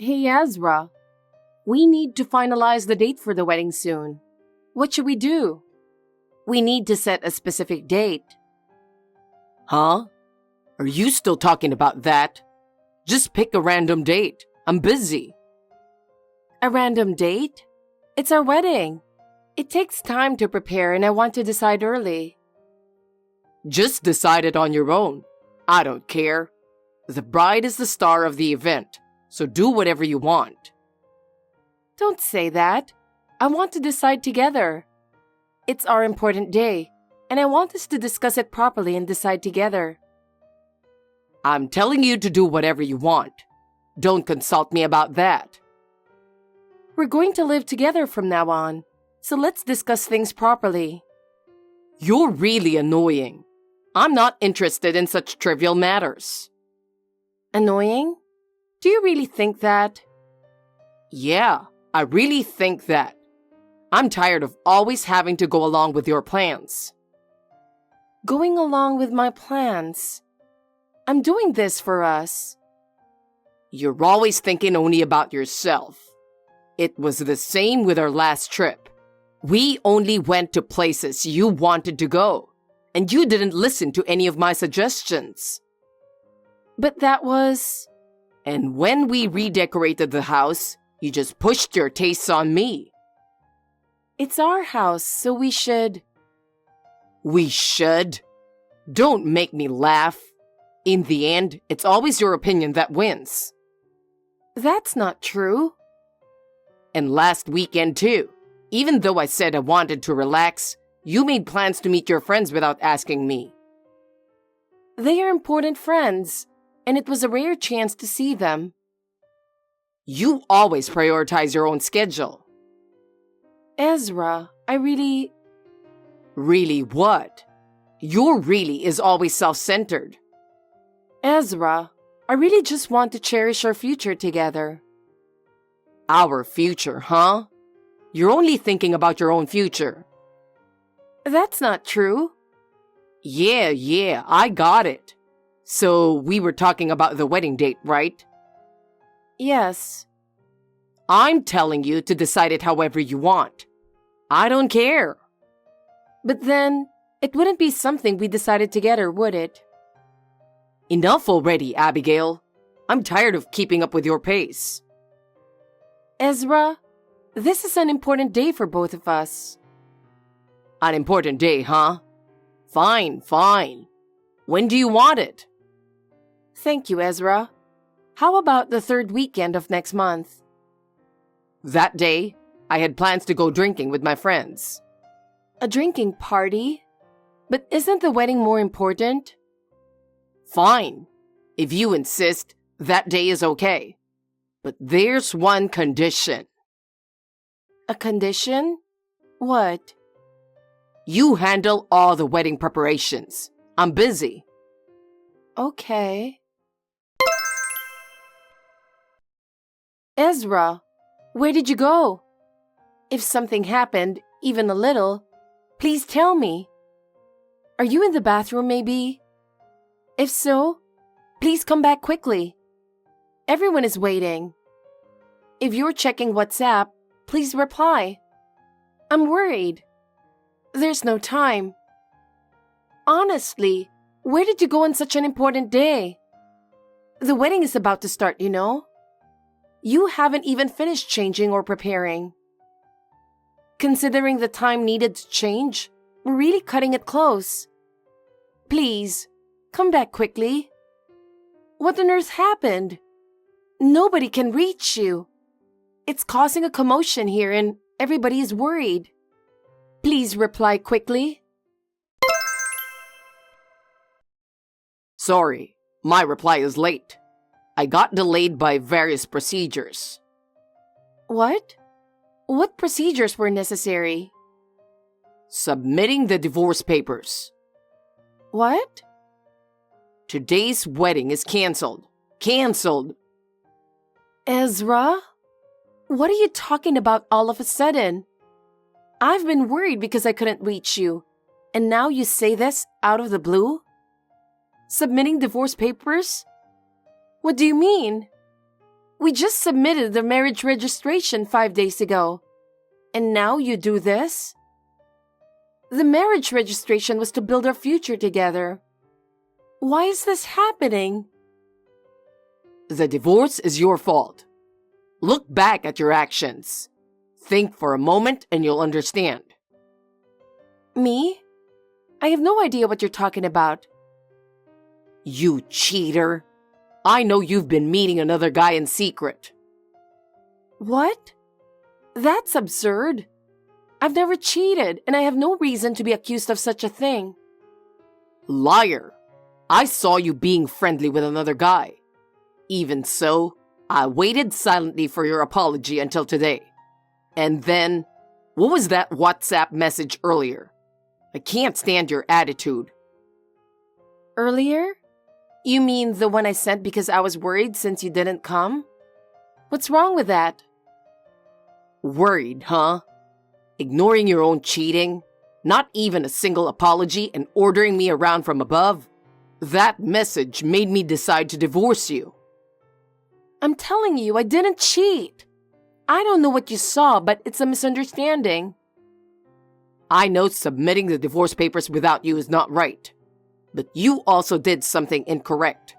Hey Ezra, we need to finalize the date for the wedding soon. What should we do? We need to set a specific date. Huh? Are you still talking about that? Just pick a random date. I'm busy. A random date? It's our wedding. It takes time to prepare and I want to decide early. Just decide it on your own. I don't care. The bride is the star of the event, so do whatever you want. Don't say that. I want to decide together. It's our important day, and I want us to discuss it properly and decide together. I'm telling you to do whatever you want. Don't consult me about that. We're going to live together from now on, so let's discuss things properly. You're really annoying. I'm not interested in such trivial matters. Annoying? Do you really think that? Yeah, I really think that. I'm tired of always having to go along with your plans. Going along with my plans? I'm doing this for us. You're always thinking only about yourself. It was the same with our last trip. We only went to places you wanted to go, and you didn't listen to any of my suggestions. But that was... And when we redecorated the house, you just pushed your tastes on me. It's our house, so we should... We should? Don't make me laugh. In the end, it's always your opinion that wins. That's not true. And last weekend too. Even though I said I wanted to relax, you made plans to meet your friends without asking me. They are important friends, and it was a rare chance to see them. You always prioritize your own schedule. Ezra, I really... Really what? Your really is always self-centered. Ezra, I really just want to cherish our future together. Our future, huh? You're only thinking about your own future. That's not true. Yeah, I got it. So we were talking about the wedding date, right? Yes. I'm telling you to decide it however you want. I don't care. But then, it wouldn't be something we decided together, would it? Enough already, Abigail. I'm tired of keeping up with your pace. Ezra, this is an important day for both of us. An important day, huh? Fine. When do you want it? Thank you, Ezra. How about the third weekend of next month? That day, I had plans to go drinking with my friends. A drinking party? But isn't the wedding more important? Fine. If you insist, that day is okay. But there's one condition. A condition? What? You handle all the wedding preparations. I'm busy. Okay. Ezra, where did you go? If something happened, even a little, please tell me. Are you in the bathroom maybe? If so, please come back quickly. Everyone is waiting. If you're checking WhatsApp, please reply. I'm worried. There's no time. Honestly, where did you go on such an important day? The wedding is about to start, you know. You haven't even finished changing or preparing. Considering the time needed to change, we're really cutting it close. Please, come back quickly. What on earth happened? Nobody can reach you. It's causing a commotion here and everybody is worried. Please reply quickly. Sorry, my reply is late. I got delayed by various procedures. What? What procedures were necessary? Submitting the divorce papers. What? Today's wedding is canceled. Canceled. Ezra? What are you talking about all of a sudden? I've been worried because I couldn't reach you. And now you say this out of the blue? Submitting divorce papers? What do you mean? We just submitted the marriage registration 5 days ago. And now you do this? The marriage registration was to build our future together. Why is this happening? The divorce is your fault. Look back at your actions. Think for a moment and you'll understand. Me? I have no idea what you're talking about. You cheater. I know you've been meeting another guy in secret. What? That's absurd. I've never cheated, and I have no reason to be accused of such a thing. Liar. I saw you being friendly with another guy. Even so, I waited silently for your apology until today. And then, what was that WhatsApp message earlier? I can't stand your attitude. Earlier? You mean the one I sent because I was worried since you didn't come? What's wrong with that? Worried, huh? Ignoring your own cheating? Not even a single apology and ordering me around from above? That message made me decide to divorce you. I'm telling you, I didn't cheat. I don't know what you saw, but it's a misunderstanding. I know submitting the divorce papers without you is not right. But you also did something incorrect.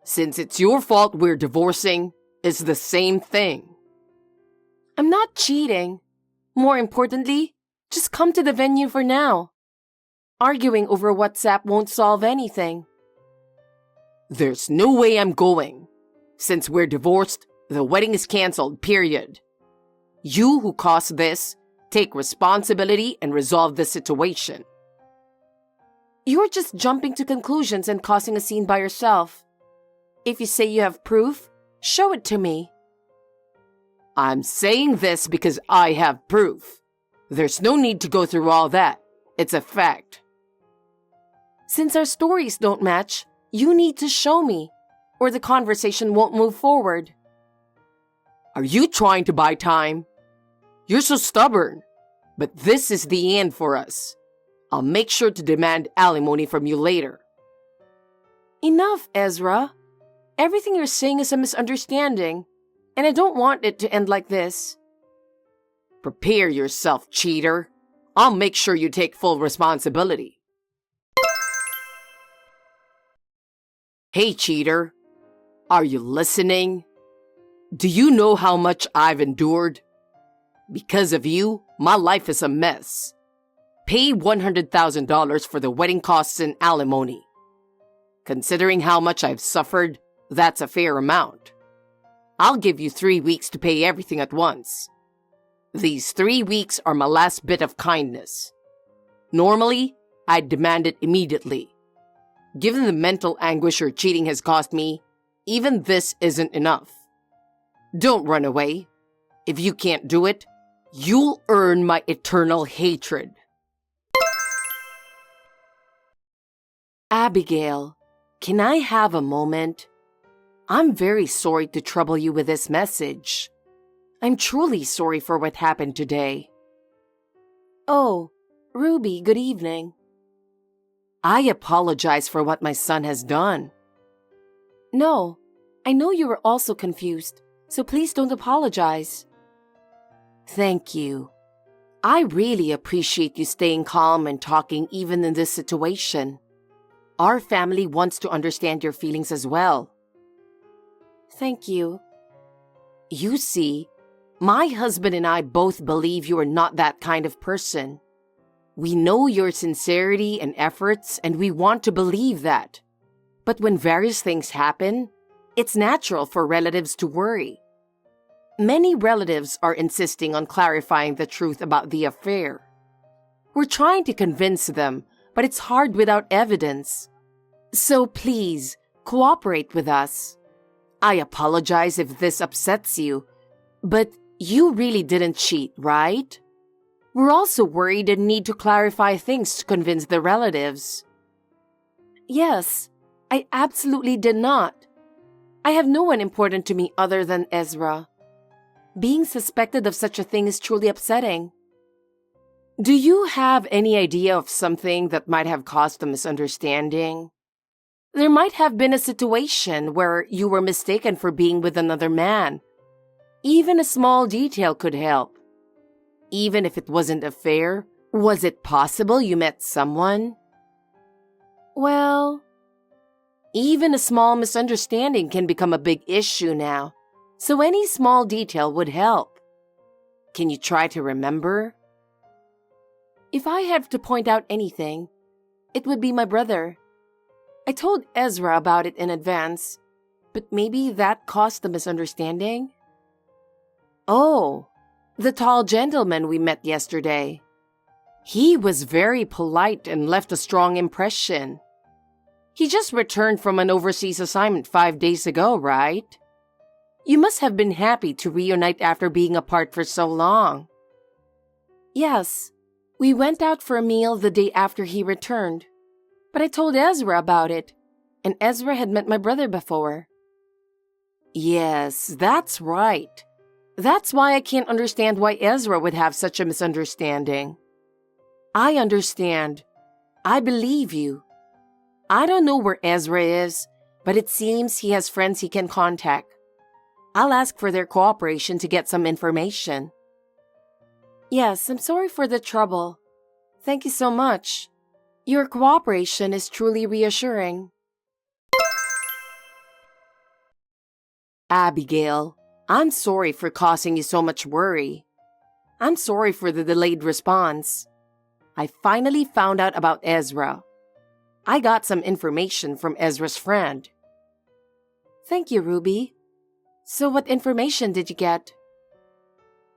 Since it's your fault we're divorcing, it's the same thing. I'm not cheating. More importantly, just come to the venue for now. Arguing over WhatsApp won't solve anything. There's no way I'm going. Since we're divorced, the wedding is canceled, period. You who caused this, take responsibility and resolve the situation. You're just jumping to conclusions and causing a scene by yourself. If you say you have proof, show it to me. I'm saying this because I have proof. There's no need to go through all that. It's a fact. Since our stories don't match, you need to show me, or the conversation won't move forward. Are you trying to buy time? You're so stubborn. But this is the end for us. I'll make sure to demand alimony from you later. Enough, Ezra. Everything you're saying is a misunderstanding, and I don't want it to end like this. Prepare yourself, cheater. I'll make sure you take full responsibility. Hey, cheater. Are you listening? Do you know how much I've endured? Because of you, my life is a mess. Pay $100,000 for the wedding costs and alimony. Considering how much I've suffered, that's a fair amount. I'll give you 3 weeks to pay everything at once. These 3 weeks are my last bit of kindness. Normally, I'd demand it immediately. Given the mental anguish your cheating has caused me, even this isn't enough. Don't run away. If you can't do it, you'll earn my eternal hatred. Abigail, can I have a moment? I'm very sorry to trouble you with this message. I'm truly sorry for what happened today. Oh, Ruby, good evening. I apologize for what my son has done. No, I know you were also confused, so please don't apologize. Thank you. I really appreciate you staying calm and talking even in this situation. Our family wants to understand your feelings as well. Thank you. You see, my husband and I both believe you are not that kind of person. We know your sincerity and efforts, and we want to believe that. But when various things happen, it's natural for relatives to worry. Many relatives are insisting on clarifying the truth about the affair. We're trying to convince them, but it's hard without evidence. So please, cooperate with us. I apologize if this upsets you, but you really didn't cheat, right? We're also worried and need to clarify things to convince the relatives. Yes, I absolutely did not. I have no one important to me other than Ezra. Being suspected of such a thing is truly upsetting. Do you have any idea of something that might have caused a misunderstanding? There might have been a situation where you were mistaken for being with another man. Even a small detail could help. Even if it wasn't a affair, was it possible you met someone? Well, even a small misunderstanding can become a big issue now, so any small detail would help. Can you try to remember? If I have to point out anything, it would be my brother. I told Ezra about it in advance, but maybe that caused the misunderstanding? Oh, the tall gentleman we met yesterday. He was very polite and left a strong impression. He just returned from an overseas assignment 5 days ago, right? You must have been happy to reunite after being apart for so long. Yes, we went out for a meal the day after he returned. But I told Ezra about it, and Ezra had met my brother before. Yes, that's right. That's why I can't understand why Ezra would have such a misunderstanding. I understand. I believe you. I don't know where Ezra is, but it seems he has friends he can contact. I'll ask for their cooperation to get some information. Yes, I'm sorry for the trouble. Thank you so much. Your cooperation is truly reassuring. Abigail, I'm sorry for causing you so much worry. I'm sorry for the delayed response. I finally found out about Ezra. I got some information from Ezra's friend. Thank you, Ruby. So what information did you get?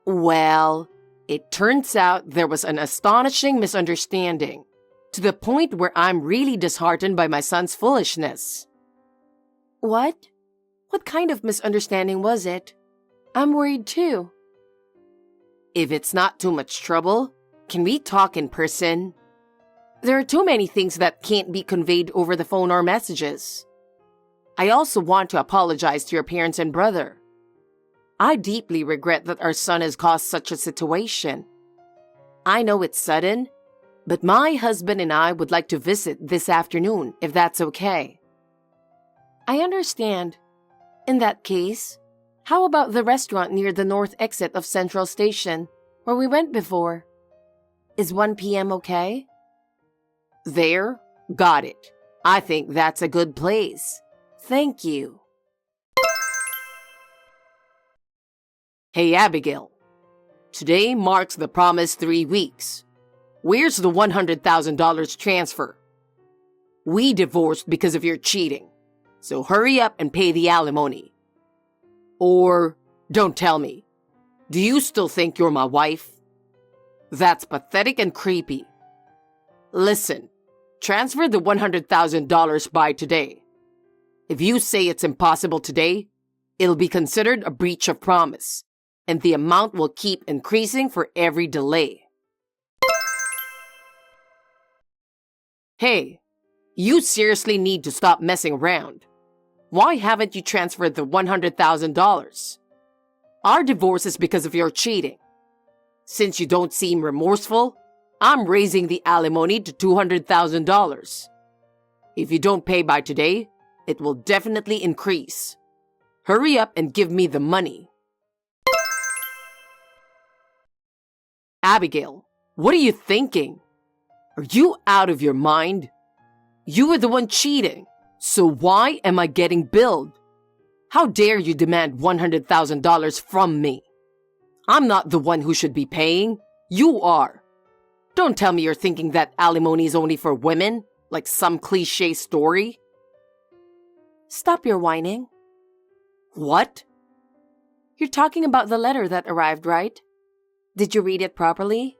Well, it turns out there was an astonishing misunderstanding, to the point where I'm really disheartened by my son's foolishness. What? What kind of misunderstanding was it? I'm worried too. If it's not too much trouble, can we talk in person? There are too many things that can't be conveyed over the phone or messages. I also want to apologize to your parents and brother. I deeply regret that our son has caused such a situation. I know it's sudden, but my husband and I would like to visit this afternoon, if that's okay. I understand. In that case, how about the restaurant near the north exit of Central Station, where we went before? Is 1 p.m. okay? There? Got it. I think that's a good place. Thank you. Hey, Abigail. Today marks the promised 3 weeks. Where's the $100,000 transfer? We divorced because of your cheating, so hurry up and pay the alimony. Or, don't tell me, do you still think you're my wife? That's pathetic and creepy. Listen, transfer the $100,000 by today. If you say it's impossible today, it'll be considered a breach of promise, and the amount will keep increasing for every delay. Hey, you seriously need to stop messing around. Why haven't you transferred the $100,000? Our divorce is because of your cheating. Since you don't seem remorseful, I'm raising the alimony to $200,000. If you don't pay by today, it will definitely increase. Hurry up and give me the money. Abigail, what are you thinking? Are you out of your mind? You were the one cheating, so why am I getting billed? How dare you demand $100,000 from me? I'm not the one who should be paying. You are. Don't tell me you're thinking that alimony is only for women, like some cliche story. Stop your whining. What? You're talking about the letter that arrived, right? Did you read it properly?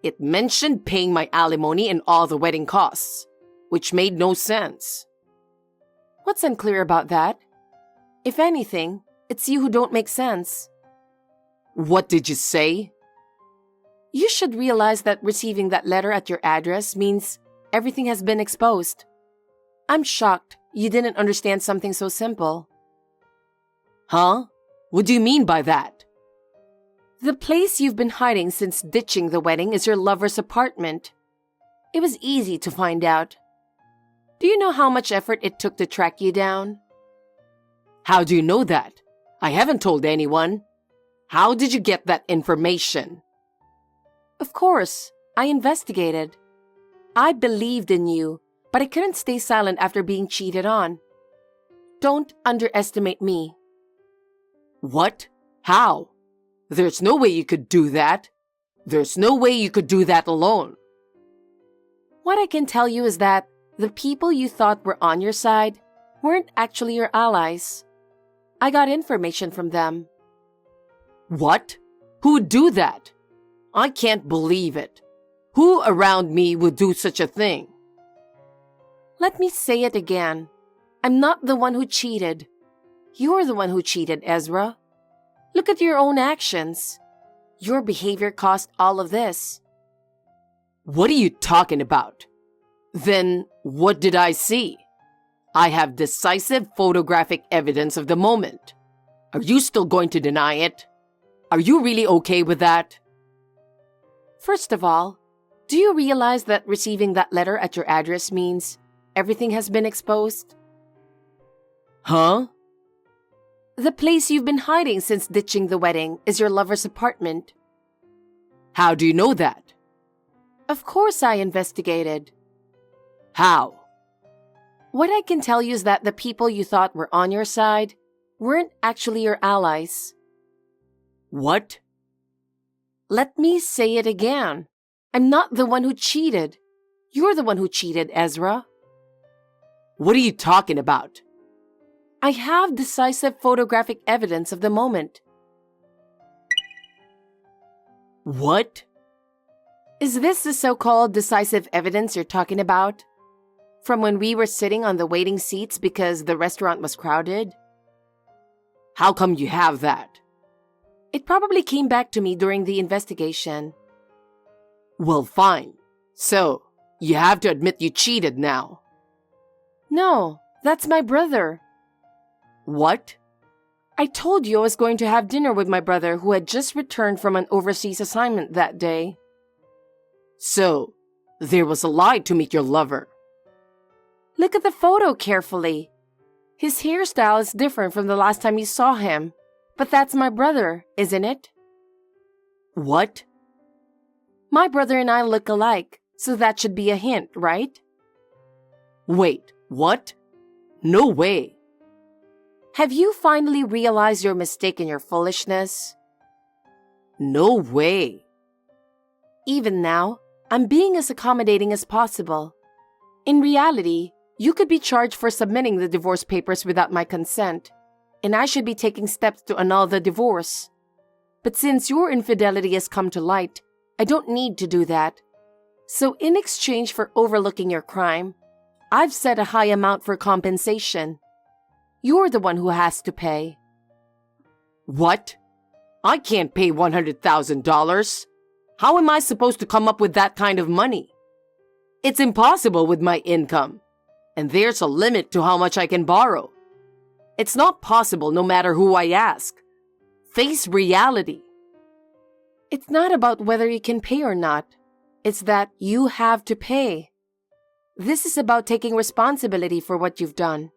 It mentioned paying my alimony and all the wedding costs, which made no sense. What's unclear about that? If anything, it's you who don't make sense. What did you say? You should realize that receiving that letter at your address means everything has been exposed. I'm shocked you didn't understand something so simple. Huh? What do you mean by that? The place you've been hiding since ditching the wedding is your lover's apartment. It was easy to find out. Do you know how much effort it took to track you down? How do you know that? I haven't told anyone. How did you get that information? Of course, I investigated. I believed in you, but I couldn't stay silent after being cheated on. Don't underestimate me. What? How? There's no way you could do that. There's no way you could do that alone. What I can tell you is that the people you thought were on your side weren't actually your allies. I got information from them. What? Who would do that? I can't believe it. Who around me would do such a thing? Let me say it again. I'm not the one who cheated. You're the one who cheated, Ezra. Look at your own actions. Your behavior caused all of this. What are you talking about? Then what did I see? I have decisive photographic evidence of the moment. Are you still going to deny it? Are you really okay with that? First of all, do you realize that receiving that letter at your address means everything has been exposed? Huh? The place you've been hiding since ditching the wedding is your lover's apartment. How do you know that? Of course I investigated. How? What I can tell you is that the people you thought were on your side weren't actually your allies. What? Let me say it again. I'm not the one who cheated. You're the one who cheated, Ezra. What are you talking about? I have decisive photographic evidence of the moment. What? Is this the so-called decisive evidence you're talking about? From when we were sitting on the waiting seats because the restaurant was crowded? How come you have that? It probably came back to me during the investigation. Well, fine. So, you have to admit you cheated now. No, that's my brother. What? I told you I was going to have dinner with my brother who had just returned from an overseas assignment that day. So, there was a lie to meet your lover. Look at the photo carefully. His hairstyle is different from the last time you saw him. But that's my brother, isn't it? What? My brother and I look alike, so that should be a hint, right? Wait, what? No way. Have you finally realized your mistake and your foolishness? No way. Even now, I'm being as accommodating as possible. In reality, you could be charged for submitting the divorce papers without my consent, and I should be taking steps to annul the divorce. But since your infidelity has come to light, I don't need to do that. So in exchange for overlooking your crime, I've set a high amount for compensation. You're the one who has to pay. What? I can't pay $100,000. How am I supposed to come up with that kind of money? It's impossible with my income, and there's a limit to how much I can borrow. It's not possible no matter who I ask. Face reality. It's not about whether you can pay or not. It's that you have to pay. This is about taking responsibility for what you've done.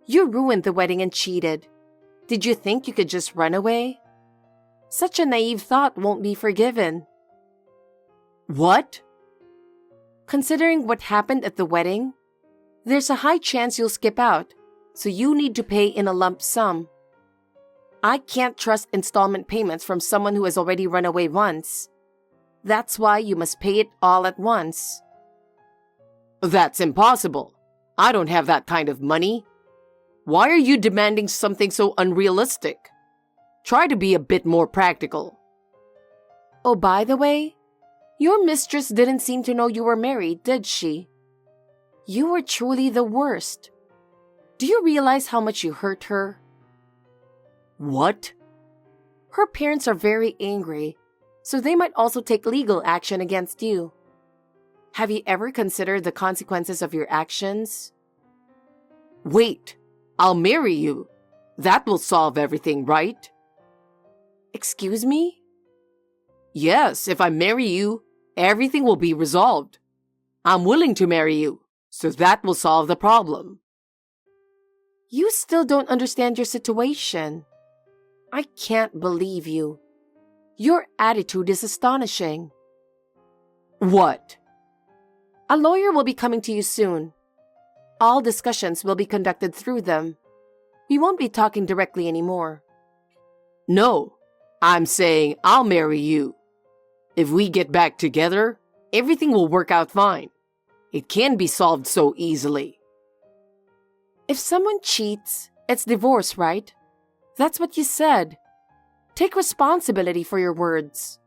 You ruined the wedding and cheated. Did you think you could just run away? Such a naive thought won't be forgiven. What? Considering what happened at the wedding, there's a high chance you'll skip out, so you need to pay in a lump sum. I can't trust installment payments from someone who has already run away once. That's why you must pay it all at once. That's impossible. I don't have that kind of money. Why are you demanding something so unrealistic? Try to be a bit more practical. Oh, by the way, your mistress didn't seem to know you were married, did she? You were truly the worst. Do you realize how much you hurt her? What? Her parents are very angry, so they might also take legal action against you. Have you ever considered the consequences of your actions? Wait, I'll marry you. That will solve everything, right? Excuse me? Yes, if I marry you, everything will be resolved. I'm willing to marry you, So that will solve the problem. You still don't understand your situation. I can't believe you. Your attitude is astonishing. What? A lawyer will be coming to you soon. All discussions will be conducted through them. We won't be talking directly anymore. No, I'm saying I'll marry you. If we get back together, everything will work out fine. It can't be solved so easily. If someone cheats, it's divorce, right? That's what you said. Take responsibility for your words.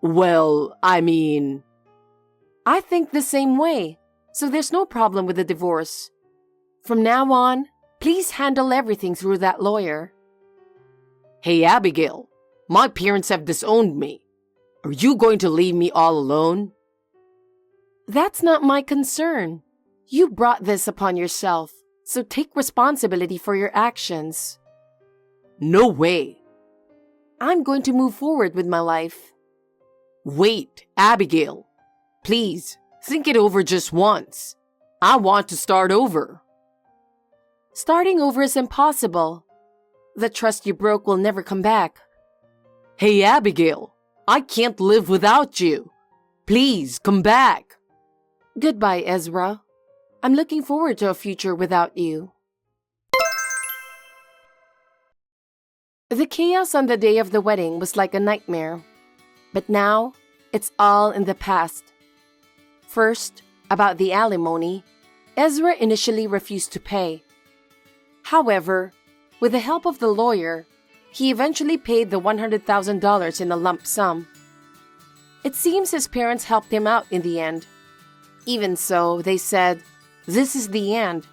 Well, I mean... I think the same way, so there's no problem with the divorce. From now on, please handle everything through that lawyer. Hey, Abigail, my parents have disowned me. Are you going to leave me all alone? That's not my concern. You brought this upon yourself, so take responsibility for your actions. No way. I'm going to move forward with my life. Wait, Abigail. Please, think it over just once. I want to start over. Starting over is impossible. The trust you broke will never come back. Hey, Abigail, I can't live without you. Please, come back. Goodbye, Ezra. I'm looking forward to a future without you. The chaos on the day of the wedding was like a nightmare. But now, it's all in the past. First, about the alimony, Ezra initially refused to pay. However, with the help of the lawyer, he eventually paid the $100,000 in a lump sum. It seems his parents helped him out in the end. Even so, they said, "This is the end,"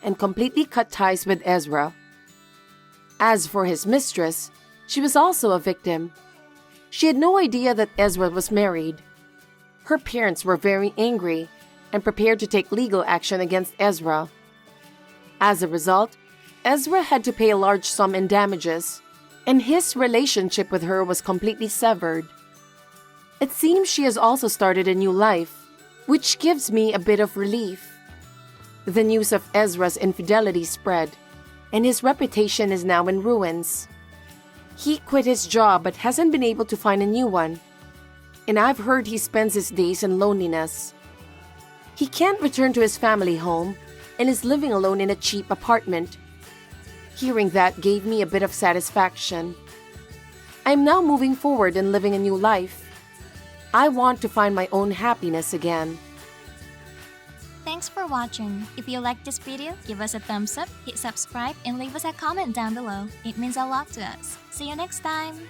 and completely cut ties with Ezra. As for his mistress, she was also a victim. She had no idea that Ezra was married. Her parents were very angry and prepared to take legal action against Ezra. As a result, Ezra had to pay a large sum in damages, and his relationship with her was completely severed. It seems she has also started a new life, which gives me a bit of relief. The news of Ezra's infidelity spread, and his reputation is now in ruins. He quit his job but hasn't been able to find a new one. And I've heard he spends his days in loneliness. He can't return to his family home and is living alone in a cheap apartment. Hearing that gave me a bit of satisfaction. I'm now moving forward and living a new life. I want to find my own happiness again. Thanks for watching. If you liked this video, give us a thumbs up, hit subscribe, and leave us a comment down below. It means a lot to us. See you next time!